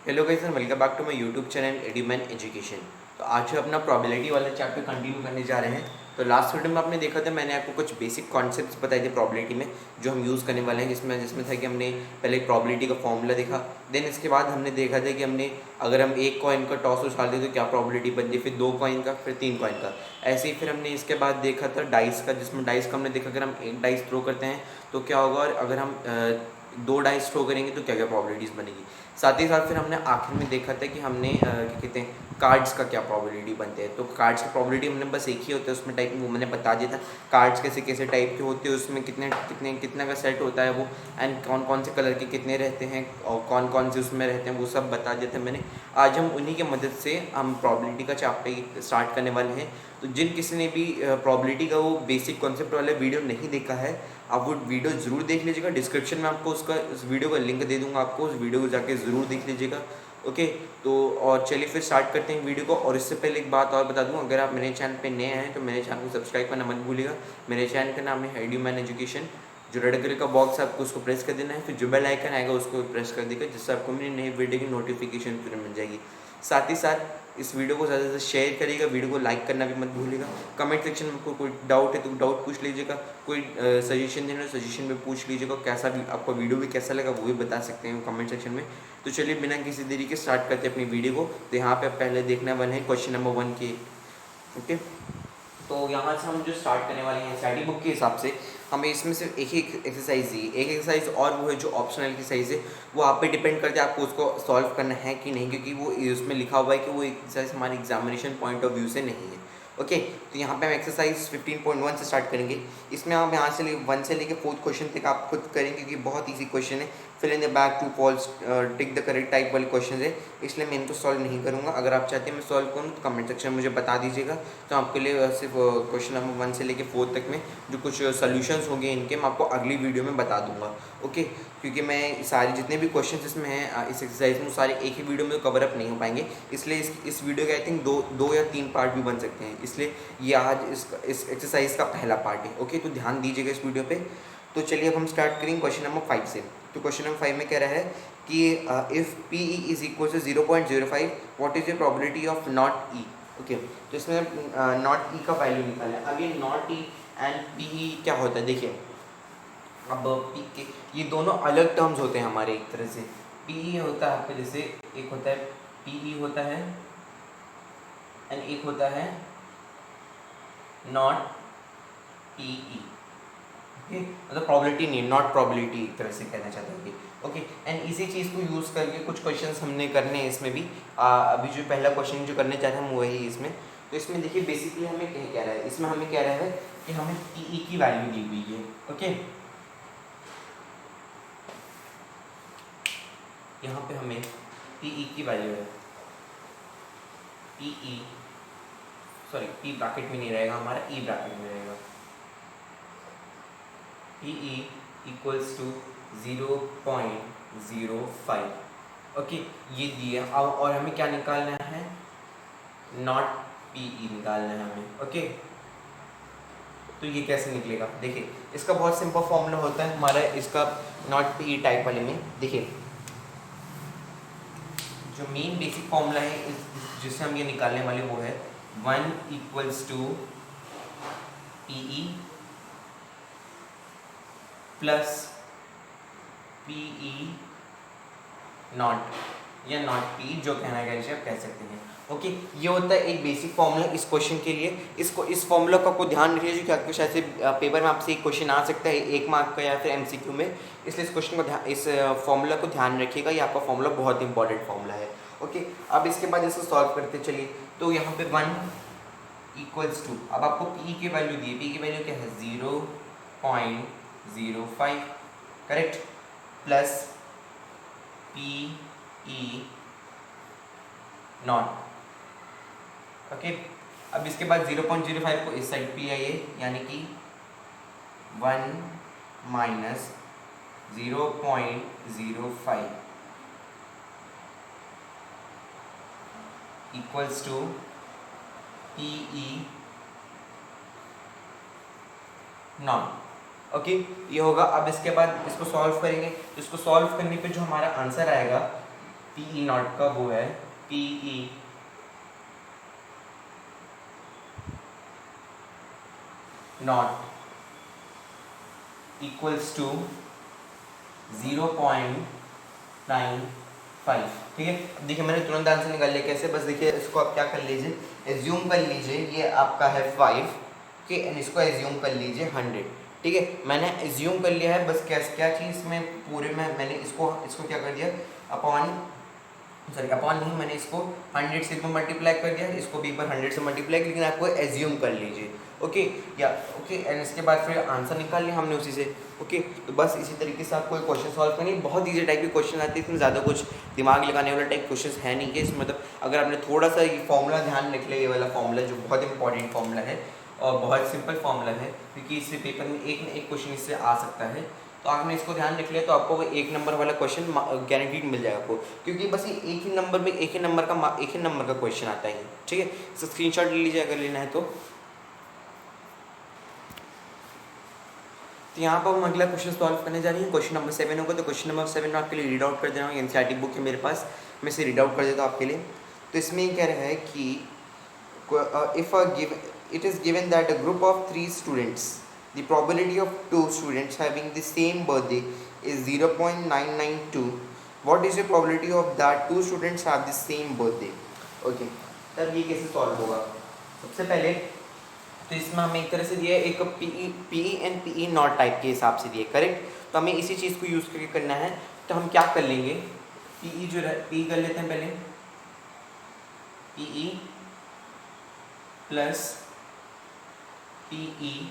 Hello guys and welcome back to my YouTube channel एडीमैन education. तो आज हम अपना प्रोबेबिलिटी वाला चैप्टर कंटिन्यू करने जा रहे हैं। तो लास्ट वीडियो में आपने देखा था, मैंने आपको कुछ बेसिक कॉन्सेप्ट्स बताए थे प्रोबेबिलिटी में जो हम यूज़ करने वाले हैं, जिसमें था कि हमने पहले प्रोबेबिलिटी का फॉर्मूला देखा। देन इसके बाद हमने देखा था कि हमने अगर हम एक कॉइन का टॉस उछाल दें तो क्या प्रोबेबिलिटी बनती है, फिर 2 कॉइन का, फिर 3 कॉइन का। ऐसे ही फिर हमने इसके बाद देखा था डाइस का, जिसमें डाइस का हमने देखा अगर हम एक डाइस थ्रो करते हैं तो क्या होगा, और अगर हम 2 डाइस थ्रो करेंगे तो क्या क्या प्रोबेबिलिटीज़ बनेगी। साथ ही साथ फिर हमने आखिर में देखा था कि हमने क्या कहते हैं कार्ड्स का क्या प्रोबेबिलिटी बनते हैं। तो कार्ड्स की प्रोबेबिलिटी हमने बस एक ही होता है उसमें टाइप, वो मैंने बता दिया था कार्ड्स कैसे कैसे टाइप के होते हैं, उसमें कितना का सेट होता है वो, एंड कौन कौन से कलर के कितने रहते हैं और कौन कौन से उसमें रहते हैं, वो सब बता दिया था मैंने। आज हम उन्हीं की मदद से हम प्रोबेबिलिटी का चैप्टर स्टार्ट करने वाले हैं। तो जिन किसी ने भी प्रोबेबिलिटी का वो बेसिक कॉन्सेप्ट वाला वीडियो नहीं देखा है, आप वो वीडियो ज़रूर देख लीजिएगा। डिस्क्रिप्शन में आपको उसका उस वीडियो का लिंक दे दूंगा, आपको उस वीडियो को जाके ज़रूर देख लीजिएगा। ओके, तो और चलिए फिर स्टार्ट करते हैं वीडियो को। और इससे पहले एक बात और बता दूं, अगर आप मेरे चैनल पे नए हैं तो मेरे चैनल को सब्सक्राइब करना मत भूलिएगा। मेरे चैनल का नाम है एडीमैन एजुकेशन। जो रेड कलर का बॉक्स है आपको उसको प्रेस कर देना है, फिर जो बेल आइकन आएगा उसको प्रेस कर देगा, जिससे आपको मेरी नई वीडियो की नोटिफिकेशन तुरंत मिल जाएगी। साथ ही साथ इस वीडियो को ज़्यादा से शेयर करिएगा, वीडियो को लाइक करना भी मत भूलिएगा। कमेंट सेक्शन में आपको कोई डाउट है तो डाउट पूछ लीजिएगा, कोई सजेशन देना सजेशन में पूछ लीजिएगा, कैसा भी आपको वीडियो भी कैसा लगा वो भी बता सकते हैं कमेंट सेक्शन में। तो चलिए बिना किसी देरी के स्टार्ट करते हैं अपनी वीडियो को। तो यहाँ पे पहले देखने वाले हैं क्वेश्चन नंबर 1 के। ओके, तो यहाँ से हम जो स्टार्ट करने वाले हैं स्टडी बुक के हिसाब से, हमें इसमें सिर्फ एक ही एक्सरसाइज दी, एक एक्सरसाइज, और वो है जो ऑप्शनल एक्सरसाइज है, वो आप पे डिपेंड करता है आपको उसको सॉल्व करना है कि नहीं, क्योंकि वो उसमें लिखा हुआ है कि वो एक्सरसाइज हमारे एग्जामिनेशन पॉइंट ऑफ व्यू से नहीं है। ओके, तो यहाँ पे हम एक्सरसाइज 15.1 से स्टार्ट करेंगे। इसमें हम यहाँ से 1 से लेकर 4th क्वेश्चन तक आप खुद करेंगे, क्योंकि बहुत ईजी क्वेश्चन है। Fill in the back, true false, tick the correct type वाले क्वेश्चन है, इसलिए मैं इनको सॉल्व नहीं करूँगा। अगर आप चाहते हैं मैं सॉल्व करूँ तो कमेंट सेक्शन में मुझे बता दीजिएगा। तो आपके लिए सिर्फ क्वेश्चन नंबर 1 से लेकर 4 तक में जो कुछ सोल्यूशंस होंगे इनके, मैं आपको अगली वीडियो में बता दूंगा। ओके, क्योंकि मैं सारे जितने भी क्वेश्चन इसमें हैं इस एक्सरसाइज में, सारे एक ही वीडियो में कवर अप नहीं हो पाएंगे, इसलिए इस वीडियो के आई थिंक दो या 3 पार्ट भी बन सकते हैं, इसलिए ये आज इस एक्सरसाइज का पहला पार्ट है। ओके, तो ध्यान दीजिएगा इस वीडियो पे। तो चलिए अब हम स्टार्ट करेंगे क्वेश्चन नंबर 5 से। तो क्वेश्चन नंबर 5 में कह रहा है कि if P E is equal to 0.05, what is the probability of not E. Okay, तो इसमें नॉट ई का वैल्यू निकाला है। अब ये not E and P E क्या होता है, देखिए। अब पी के ये दोनों अलग टर्म्स होते हैं हमारे, एक तरह से। पी ई होता है आपका, जैसे एक होता है पी ई होता है एंड एक होता है नॉट पी ई। ओके, मतलब प्रोबेबिलिटी नहीं, नॉट प्रोबेबिलिटी एक तरह से कहना चाहता हूँ। ओके, एंड इसी चीज़ को यूज़ करके कुछ क्वेश्चंस हमने करने हैं इसमें भी। अभी जो पहला क्वेश्चन जो करने चाह रहे हैं हम वही इसमें। तो इसमें देखिए बेसिकली हमें क्या रहा है, इसमें हमें कह रहा है कि हमें पी ई की वैल्यू दी हुई है। ओके, यहाँ पे हमें पी ई की वैल्यू है, P E, sorry P bracket में नहीं रहेगा हमारा, ई ब्रैकेट में रहेगा। P E equals to 0.05। Okay, ये दिया। अब और हमें क्या निकालना है, नॉट पी ई निकालना है हमें। ओके, तो ये कैसे निकलेगा, देखिए इसका बहुत सिंपल फॉर्मूला होता है हमारा इसका नॉट पी ई टाइप वाले में। देखिए जो मेन बेसिक फॉर्मूला है जिससे हम ये निकालने वाले वो है 1 equals to P E plus P E not या नॉट पी, जो कहना है आप कह सकते हैं। ओके, ये होता है एक बेसिक फॉर्मूला इस क्वेश्चन के लिए। इस फॉर्मूला का आपको ध्यान रखिए, कि आपको शायद से पेपर में आपसे एक क्वेश्चन आ सकता है 1 मार्क का या फिर एमसीक्यू में, इसलिए इस क्वेश्चन को इस फॉर्मूला को ध्यान रखिएगा। ये आपका फॉर्मूला बहुत इंपॉर्टेंट फॉर्मूला है। ओके, अब इसके बाद इसको सॉल्व करते चलिए। तो यहाँ पे 1 इक्वल्स टू, अब आपको पी की वैल्यू दी है, पी की वैल्यू क्या है 0.05, correct, plus P E not. Okay, अब इसके बाद 0.05 को इस साइड पे आइए, यानी कि 1 minus 0.05 equals to P E not. Okay, ये होगा। अब इसके बाद इसको सॉल्व करेंगे, तो इसको सॉल्व करने पे जो हमारा आंसर आएगा पी ई नॉट का वो है P E not equals to 0.95। ठीक है, अब देखिए मैंने तुरंत आंसर निकाल लिया। कैसे? बस देखिए इसको आप क्या कर लीजिए, एज्यूम कर लीजिए ये आपका है 5 के, एंड इसको एज्यूम कर लीजिए 100। ठीक है, मैंने एज्यूम कर लिया है। बस क्या चीज़ में पूरे में मैंने इसको क्या कर दिया, अपॉन नहीं, मैंने इसको 100 से मल्टीप्लाई कर दिया, इसको भी एक बार 100 से मल्टीप्लाई, लेकिन आपको एज्यूम कर लीजिए। ओके या ओके, एंड इसके बाद फिर आंसर निकाल लिया हमने उसी से। ओके, तो बस इसी तरीके से आपको एक क्वेश्चन सॉल्व करनी है। बहुत ईजी टाइप के क्वेश्चन आते हैं, इसमें ज़्यादा कुछ दिमाग लगाने वाला टाइप क्वेश्चन है नहीं कि इसमें, मतलब अगर आपने थोड़ा सा ये फॉर्मूला ध्यान रख लिया, ये वाला फॉर्मूला जो बहुत इंपॉर्टेंट फॉर्मूला है और बहुत सिंपल फॉर्मूला है, क्योंकि इससे पेपर में एक न एक क्वेश्चन इससे आ सकता है, तो आपने इसको ध्यान रख लिया तो आपको वो 1 नंबर वाला क्वेश्चन गारंटीड मिल जाएगा आपको, क्योंकि बस ये एक ही नंबर का क्वेश्चन आता है। ठीक है, तो स्क्रीनशॉट ले लीजिए अगर लेना है तो। यहाँ पर हम अगला क्वेश्चन सॉल्व करने जा रही हैं। क्वेश्चन नंबर 7 होगा, तो क्वेश्चन नंबर 7 में आपके लिए रीड आउट कर दे रहा हूँ। एनसीईआरटी बुक है मेरे पास, मैं इसे रीड आउट कर देता हूँ आपके लिए। तो इसमें ये कह रहा है कि it is given that a group of 3 students, the probability of 2 students having the same birthday is 0.992. What is the probability of that 2 students have the same birthday? Okay, तब ये कैसे सॉल्व होगा? सबसे पहले तो इसमें हमें एक तरह से दिया है, एक P and P not type के हिसाब से दिए, करेक्ट। तो हमें इसी चीज़ को यूज़ करके करना है। तो हम क्या कर लेंगे, पी जो पी कर लेते हैं पहले, P plus P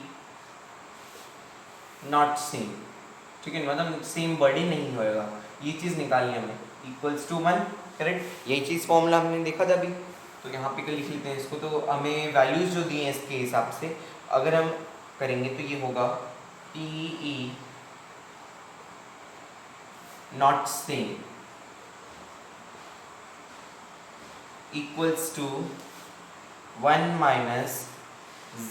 not same. ठीक है, मतलब सेम बर्थडे नहीं होएगा, ये चीज़ निकालनी है हमें, इक्वल्स टू 1, करेक्ट। यही चीज़ फॉर्मूला हमने देखा था अभी, तो यहाँ पे लिख लेते हैं इसको। तो हमें वैल्यूज़ जो दिए हैं इसके हिसाब से अगर हम करेंगे तो ये होगा P E not same equals to 1 minus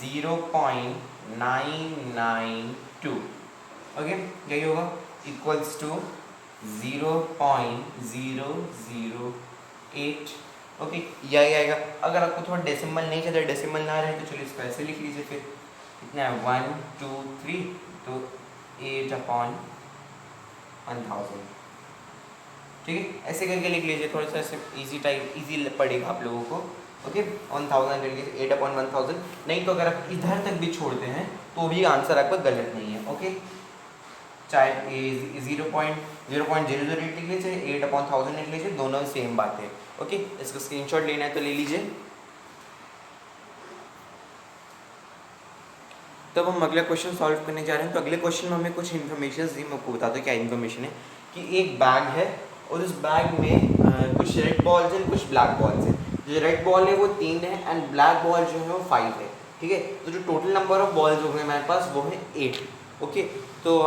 0.992। Okay, यही होगा, इक्वल्स टू 0.008। ओके, यही आएगा। अगर आपको थोड़ा डेसिमल नहीं चाहिए, डेसिमल ना रहे तो चलिए इसको ऐसे लिख लीजिए। फिर कितना है, 1 2 3, तो 8/1000। ठीक है, ऐसे करके लिख लीजिए, थोड़ा सा ऐसे इजी पड़ेगा आप लोगों को। ओके, 1000 कर लीजिए, 8/1000। नहीं तो अगर आप इधर तक भी छोड़ते हैं तो भी आंसर आपका गलत नहीं है। ओके, चाहे 0.008 लिख लीजिए, 8/1000 लिख लीजिए, दोनों सेम बात है। ओके, इसको स्क्रीनशॉट लेना है तो ले लीजिए। तब हम अगला क्वेश्चन सॉल्व करने जा रहे हैं। तो अगले क्वेश्चन में हमें कुछ इन्फॉर्मेशन दी, मैं आपको बताता हूँ क्या इन्फॉर्मेशन है। कि एक बैग है और उस बैग में कुछ रेड बॉल्स हैं, कुछ ब्लैक बॉल्स हैं। जो रेड बॉल है वो 3 है एंड ब्लैक बॉल जो है वो 5 है। ठीक है, तो जो टोटल नंबर ऑफ बॉल्स हो गए हमारे पास वो है 8। ओके, तो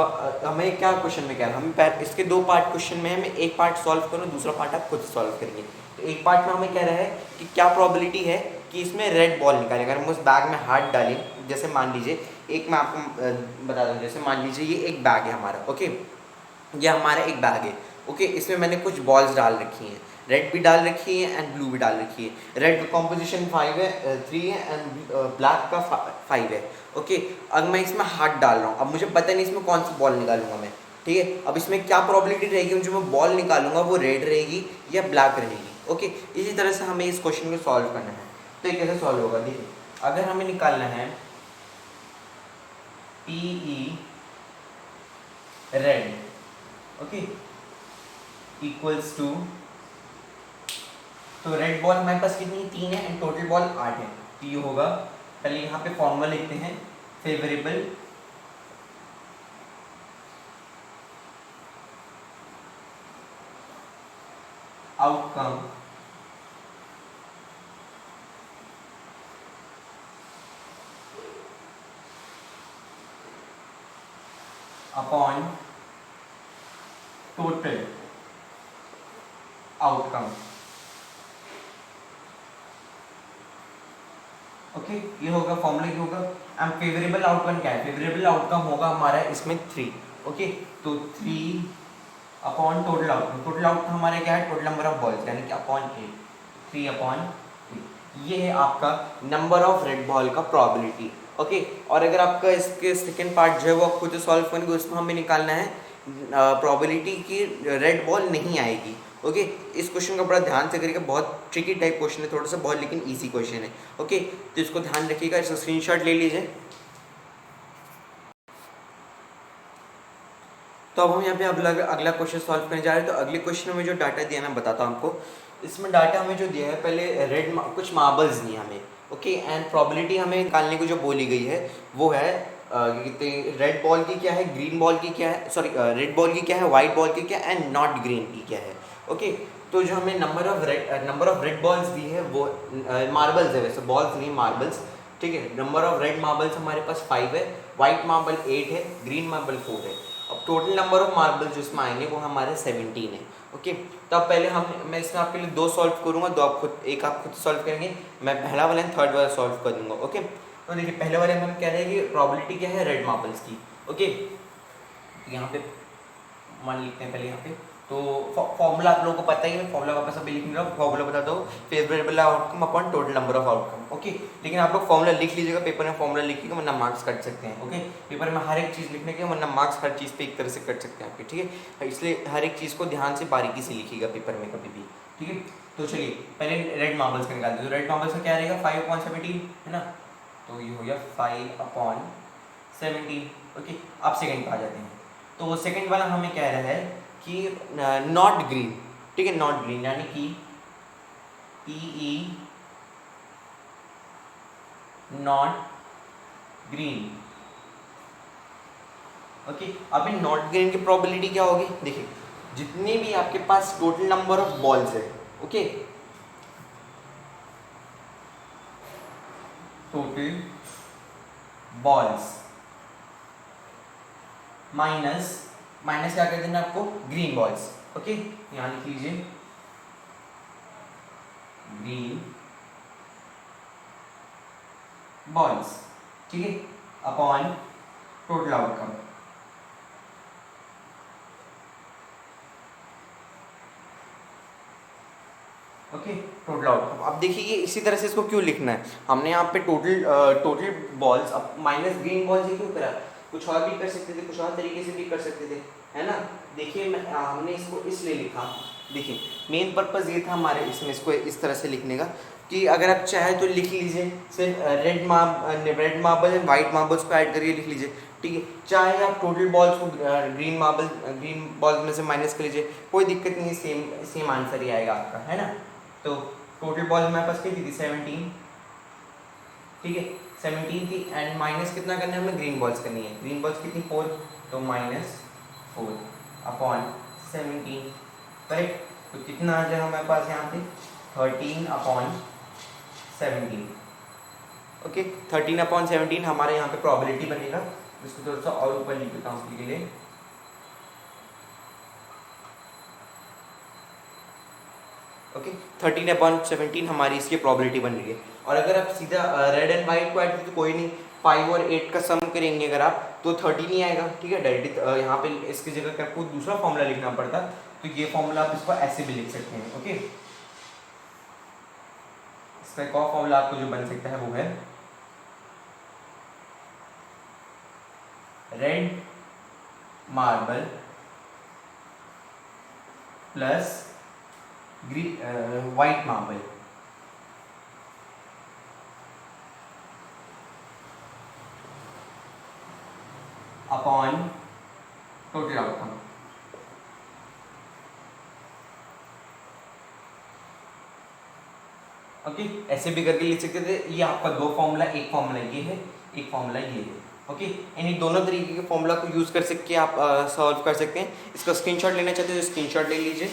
हमें क्या क्वेश्चन में क्या है, हम इसके 2 पार्ट क्वेश्चन में हमें एक पार्ट सॉल्व करो, दूसरा पार्ट आप खुद सॉल्व करेंगे। तो एक पार्ट में हमें कह रहा है कि क्या प्रोबेबिलिटी है कि इसमें रेड बॉल निकालें। अगर हम उस बैग में हाथ डालें, जैसे मान लीजिए, एक मैं आपको बता दूँ, जैसे मान लीजिए ये एक बैग है हमारा। ओके, ये हमारा एक बैग है। ओके, इसमें मैंने कुछ बॉल्स डाल रखी हैं, रेड भी डाल रखी है एंड ब्लू भी डाल रखी है। रेड का कॉम्पोजिशन 3 है एंड ब्लैक का 5 है। ओके, अब मैं इसमें हाथ डाल रहा हूँ, अब मुझे पता नहीं इसमें कौन सी बॉल निकालूंगा मैं। ठीक है, अब इसमें क्या प्रोबेबिलिटी रहेगी, जो मैं बॉल निकालूंगा वो रेड रहेगी या ब्लैक रहेगी। ओके, इसी तरह से हमें इस क्वेश्चन को सॉल्व करना है। तो ये कैसे सॉल्व होगा, देखिए अगर हमें निकालना है P E red, okay, equals to, तो रेड बॉल हमारे पास कितनी, 3 है एंड टोटल बॉल 8 है। तो ये होगा, पहले यहाँ पे फॉर्मूला लिखते हैं, favourable outcome upon total outcome. Okay, ये होगा फॉर्मूला, ये होगा। एंड फेवरेबल आउटकम क्या है, फेवरेबल आउटकम होगा हमारा इसमें 3। ओके, तो 3 upon total outcome. Total outcome हमारे क्या है, टोटल नंबर ऑफ बॉल्स, यानी कि अपॉन 8, 3 अपॉन 3। ये है आपका नंबर ऑफ रेड बॉल का प्रोबेबिलिटी। ओके, और अगर आपका इसके सेकेंड पार्ट जो है वो आप खुद सॉल्व करेंगे, उसमें हमें निकालना है प्रोबेबिलिटी की रेड बॉल नहीं आएगी। ओके, इस क्वेश्चन का बड़ा ध्यान से करिएगा, बहुत ट्रिकी टाइप क्वेश्चन है, थोड़ा सा बहुत लेकिन इजी क्वेश्चन है। ओके, तो इसको ध्यान रखिएगा, इसका स्क्रीनशॉट ले लीजिए। तो अब हम यहाँ पे अगला क्वेश्चन सॉल्व करने जा रहे हैं। तो अगले क्वेश्चन में जो डाटा दिया ना, बताता हूँ आपको। इसमें डाटा हमें जो दिया है, पहले कुछ मार्बल्स दिए हमें। ओके, एंड प्रोबेबिलिटी हमें निकालने को जो बोली गई है वो है रेड बॉल की क्या है, ग्रीन बॉल की क्या है, सॉरी रेड बॉल की क्या है, वाइट बॉल की क्या है, एंड नॉट ग्रीन की क्या है। ओके, तो जो हमें नंबर ऑफ रेड बॉल्स दी है वो मार्बल्स है, वैसे बॉल्स नहीं मार्बल्स। ठीक है, नंबर ऑफ रेड मार्बल्स हमारे पास 5 है, वाइट मार्बल 8 है, ग्रीन मार्बल 4 है। अब टोटल नंबर ऑफ मार्बल जो इसमें आएंगे वो हमारे 17 है। ओके, तो अब पहले मैं इसमें आपके लिए 2 सॉल्व करूँगा, एक आप खुद सॉल्व करेंगे, मैं पहला वाला एंड थर्ड वाला सॉल्व कर दूंगा। ओके, तो देखिए पहले वाले में हम कह रहे हैं कि प्रोबेबिलिटी क्या है रेड मार्बल्स की। ओके, यहाँ पे मान लिखते हैं पहले यहाँ पे। तो फॉर्मूला आप लोगों को पता ही है, फॉर्मूला वापस अभी लिख रहा हूँ, फॉर्मूला बता दो, favourable outcome upon total number of outcome. Okay, लेकिन आप लोग फॉर्मूला लिख लीजिएगा, पेपर में फॉर्मूला लिखिएगा वरना मार्क्स कट सकते हैं। ओके, पेपर में हर एक चीज़ लिखने के वरना मार्क्स हर चीज़ पे एक तरह से कट सकते हैं आपके। ठीक है, इसलिए हर एक चीज़ को ध्यान से बारीकी से लिखिएगा पेपर में कभी भी। ठीक है, तो चलिए पहले रेड मार्बल्स का निकालते हैं। तो रेड मार्बल्स का क्या रहेगा, 5/17 है ना, तो ये हो गया 5/17। ओके, अब सेकेंड पे आ जाते हैं। तो सेकेंड वाला हमें कह रहा है कि नॉट ग्रीन। ठीक है, नॉट ग्रीन यानी कि PE नॉट ग्रीन। ओके, अब इन नॉट ग्रीन की प्रोबेबिलिटी क्या होगी, देखिए जितने भी आपके पास टोटल नंबर ऑफ बॉल्स है, ओके, टोटल बॉल्स माइनस क्या कर देना आपको, ग्रीन बॉल्स। ओके, यहाँ लिख लीजिए ग्रीन बॉल्स। ठीक है, upon total outcome. Okay, total outcome. अब देखिए ये इसी तरह से इसको क्यों लिखना है, हमने यहाँ पे टोटल बॉल्स, अब माइनस ग्रीन बॉल्स ये क्यों करा, कुछ और भी कर सकते थे, कुछ और तरीके से भी कर सकते थे, है ना। देखिए हमने इसको इसलिए लिखा, देखिए मेन पर्पज़ ये था हमारे इसमें इसको इस तरह से लिखने का कि अगर आप चाहे तो लिख लीजिए सिर्फ red marble and white marbles को ऐड करके लिख लीजिए। ठीक है, चाहे आप टोटल बॉल्स को ग्रीन बॉल्स में से माइनस कर लीजिए, कोई दिक्कत नहीं है, सेम सेम आंसर ही आएगा आपका, है ना। तो टोटल बॉल हमारे पास कितनी थी, 17। ठीक है, 17 थी, एंड माइनस कितना करना है हमें, ग्रीन बॉल्स करनी है। ग्रीन बॉल्स कितनी, 4, तो -4 अपॉन 17। करेक्ट, तो कितना आ जाएगा हमारे पास यहाँ पे, 13/17। ओके, 13/17 हमारे यहाँ पे प्रोबेबिलिटी बनेगा। इसको थोड़ा सा और ऊपर लिख देता हूँ उसके लिए। ओके, 13/17 हमारी इसकी प्रोबेबिलिटी बन रही है। और अगर आप सीधा रेड एंड वाइट को ऐड करें तो कोई नहीं, 5 और 8 का सम करेंगे अगर आप तो 13 ही आएगा। ठीक है, डायरेक्टली यहाँ पे इसकी जगह अगर आपको दूसरा फॉर्मूला लिखना पड़ता तो ये फॉर्मूला आप इसको ऐसे भी लिख सकते हैं। ओके, इसका एक और फॉर्मूला आपको जो बन सकता है वो है red marble plus white marble upon total outcome. Okay, ऐसे भी करके लिख सकते थे। ये आपका दो फॉर्मूला, एक फॉर्मूला ये है, एक फॉर्मूला ये है। ओके, इन दोनों तरीके के फॉर्मूला को यूज कर सकते आप सॉल्व कर सकते हैं। इसका स्क्रीनशॉट लेना चाहते हो तो स्क्रीनशॉट ले लीजिए।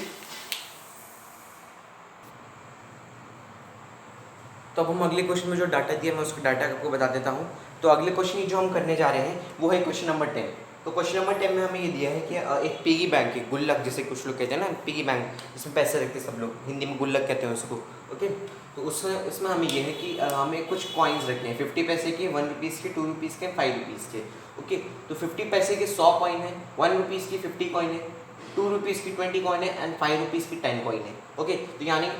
तो अब हम अगले क्वेश्चन में जो डाटा दिया मैं उसको डाटा आपको बता देता हूँ। तो अगले क्वेश्चन जो हम करने जा रहे हैं वो है क्वेश्चन नंबर 10। तो क्वेश्चन नंबर 10 में हमें ये दिया है कि एक पिगी बैंक है, गुल्लक जिसे कुछ लोग कहते हैं ना, पिगी बैंक, इसमें पैसे रखते हैं सब लोग, हिंदी में गुल्लक कहते हैं उसको। ओके, तो उसमें हमें ये है कि हमें कुछ कॉइन्स रखने हैं, 50 पैसे के, 1 रुपीज़ के, 2 रुपीज़ के, 5 रुपीज़ के। ओके, तो 50 पैसे के 100 कॉइन है, 1 रुपीज़ की 50 कॉइन है, ₹2 की 20 कॉइन है एंड ₹5 की 10 कॉइन है। ओके, तो यानी कि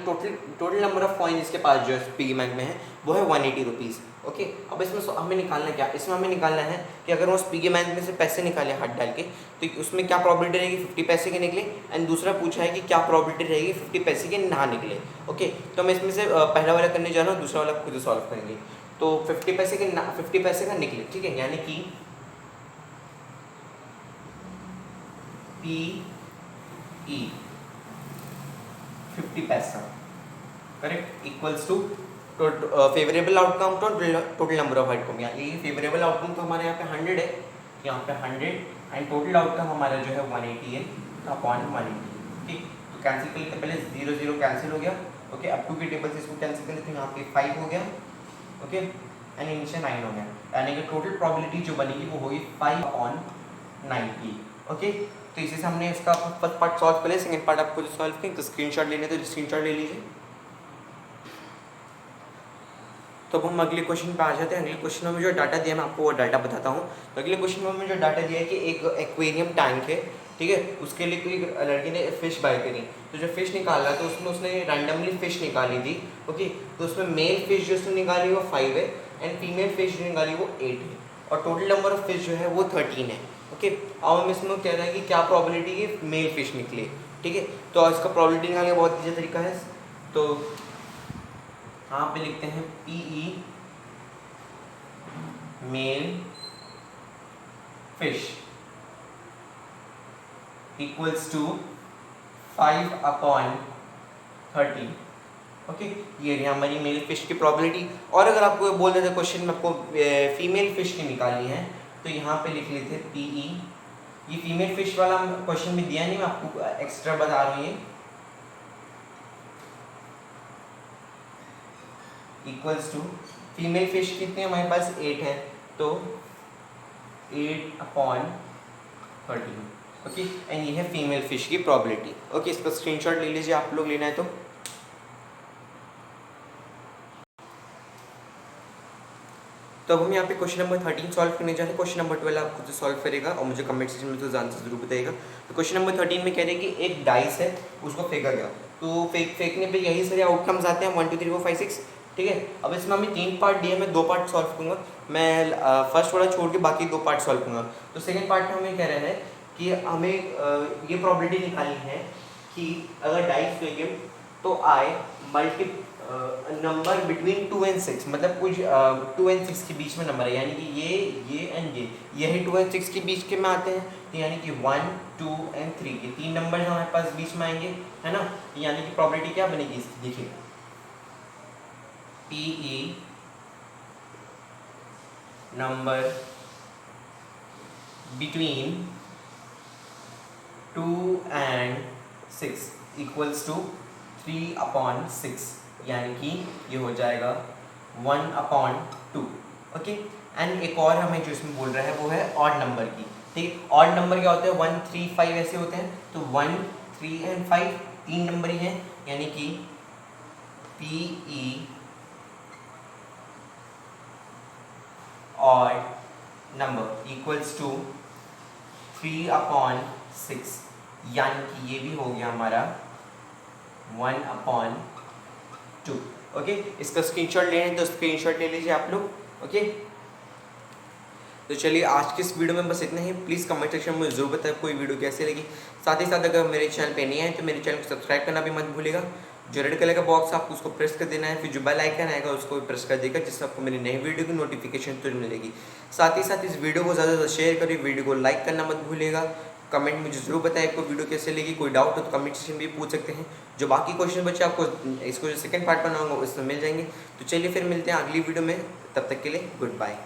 टोटल नंबर ऑफ कॉइन इसके पास जो है पिगी बैंक में है वो है ₹180। ओके, अब इसमें हमें निकालना क्या, इसमें हमें निकालना है कि अगर वो उस पिगी बैंक में से पैसे निकाले हाथ डाल के तो उसमें क्या प्रॉबिलिटी रहेगी 50 पैसे के निकले, एंड दूसरा पूछा है कि क्या प्रॉबिलिटी रहेगी 50 पैसे के ना निकले। ओके, तो मैं इसमें से पहला वाला करने जा रहा हूँ, दूसरा वाला खुद सॉल्व करेंगे। तो 50 पैसे का निकले, ठीक है, यानी कि PE 50 पैसा correct equals to favourable outcome total number of outcome, यानी फेवरेबल आउटकम तो हमारे यहाँ पे 100 है, यहाँ पे 100 एंड टोटल आउटकम हमारा जो है 180 है अपॉन 180। ठीक, तो कैंसिल कर लेते, पहले 0 0 कैंसिल हो गया। ओके, अप टू की टेबल से इसको कैंसिल कर लेते हैं, यहाँ पे 5 हो गया। ओके, एंड नीचे 9 हो गया, यानी कि टोटल प्रोबेबिलिटी जो बनेगी वो होगी 5/90। ओके, तो इसी से हमने इसका फर्स्ट पार्ट सॉल्व कर लिया। सेकंड पार्ट आपको जो सॉल्व करें तो स्क्रीनशॉट लेने तो स्क्रीनशॉट ले लीजिए। तो अब हम अगले क्वेश्चन पे आ जाते हैं। अगले क्वेश्चन में जो डाटा दिया मैं आपको वो डाटा बताता हूँ। तो अगले क्वेश्चन में हमें जो डाटा दिया है कि एक एक्वेरियम टैंक है, ठीक है, उसके लिए कोई लड़की ने फिश बाय करी, तो जो फिश निकाला तो उसमें उसने रैंडमली फिश निकाली थी। ओके, तो उसमें मेल फिश जो उसने निकाली वो 5 है एंड फीमेल फिश जो निकाली वो 8 है और टोटल नंबर ऑफ फिश जो है वो 13 है। ओके, अब हम इसमें कह रहे हैं कि क्या प्रॉबिलिटी है मेल फिश निकले। ठीक है, तो इसका प्रॉबिलिटी निकालने का बहुत ईजी तरीका है। तो यहाँ पे लिखते हैं PE male fish equals to 5/13। Okay, ये रही हमारी मेल फिश की प्रॉबिलिटी। और अगर आपको बोल देते क्वेश्चन में आपको फीमेल फिश की निकालनी है तो यहाँ पे लिख लेते PE, ये फीमेल फिश वाला क्वेश्चन भी दिया नहीं, मैं आपको एक्स्ट्रा बता रहा हूँ, ये इक्वल्स टू फीमेल फिश कितने हमारे पास 8 है तो 8/13। ओके, एंड ये है फीमेल फिश की प्रॉबिलिटी। ओके, इसका स्क्रीनशॉट ले लीजिए आप लोग, लेना है तो। तो अब हम यहाँ पे क्वेश्चन नंबर 13 सॉल्व करने जा रहे हैं। क्वेश्चन नंबर 12 आप खुद से सॉल्व करेगा और मुझे कमेंट सेक्शन में तो आंसर जरूर बताइएगा। तो क्वेश्चन नंबर 13 में कह रहे हैं कि एक डाइस है, उसको फेंका गया, तो फेंकने पे यही सारे आउटकम्स आते हैं 1 2 3 4 5 6। ठीक है, अब इसमें हमें 3 पार्ट दिए, मैं 2 पार्ट सॉल्व करूँगा, मैं फर्स्ट वाला छोड़ के बाकी 2 पार्ट सॉल्व करूँगा। तो सेकेंड पार्ट में हमें कह रहे हैं कि हमें ये प्रॉबिलिटी निकालनी है कि अगर डाइस फेंके तो आए मल्टी नंबर बिटवीन 2 and 6, मतलब कुछ 2 and 6 के बीच में नंबर है, यानी कि ये एंड यही 2 and 6 के बीच के में आते हैं, तो यानी कि 1 2 and 3 ये 3 नंबर हमारे पास बीच में आएंगे, है ना। यानी कि प्रॉबिलिटी क्या बनेगी इसकी, देखिए PE number between 2 and 6 equals to 3/6, यानी कि ये हो जाएगा 1/2। ओके, एंड एक और हमें जो इसमें बोल रहा है वो है ऑड नंबर की। ठीक, ऑड नंबर क्या होते हैं 1 3 5 ऐसे होते हैं, तो 1 3 and 5 3 नंबर ही हैं, यानी कि PE odd number equals to 3/6, यानी कि ये भी हो गया हमारा 1/2। ओके, इसका स्क्रीनशॉट लेना है तो स्क्रीनशॉट ले लीजिए आप लोग। ओके, तो चलिए आज की इस वीडियो में बस इतना ही। प्लीज़ कमेंट सेक्शन में जरूर बताएं कोई वीडियो कैसी लगी। साथ ही साथ अगर मेरे चैनल पे नहीं आए तो मेरे चैनल को सब्सक्राइब करना भी मत भूलिएगा। जो रेड कलर का बॉक्स आपको उसको प्रेस कर देना है, फिर जो बेल आइकन आएगा उसको भी प्रेस कर देगा, जिससे आपको मेरी नई वीडियो की नोटिफिकेशन तुरंत मिलेगी। साथ ही साथ इस वीडियो को ज़्यादा से शेयर करिए, वीडियो को लाइक करना मत भूलिएगा। कमेंट मुझे जरूर बताएं आपको वीडियो कैसे लगी, कोई डाउट हो तो कमेंट सेक्शन में पूछ सकते हैं। जो बाकी क्वेश्चन बचे आपको इसको जो सेकंड पार्ट बनाऊंगा उसमें मिल जाएंगे। तो चलिए फिर मिलते हैं अगली वीडियो में, तब तक के लिए गुड बाय।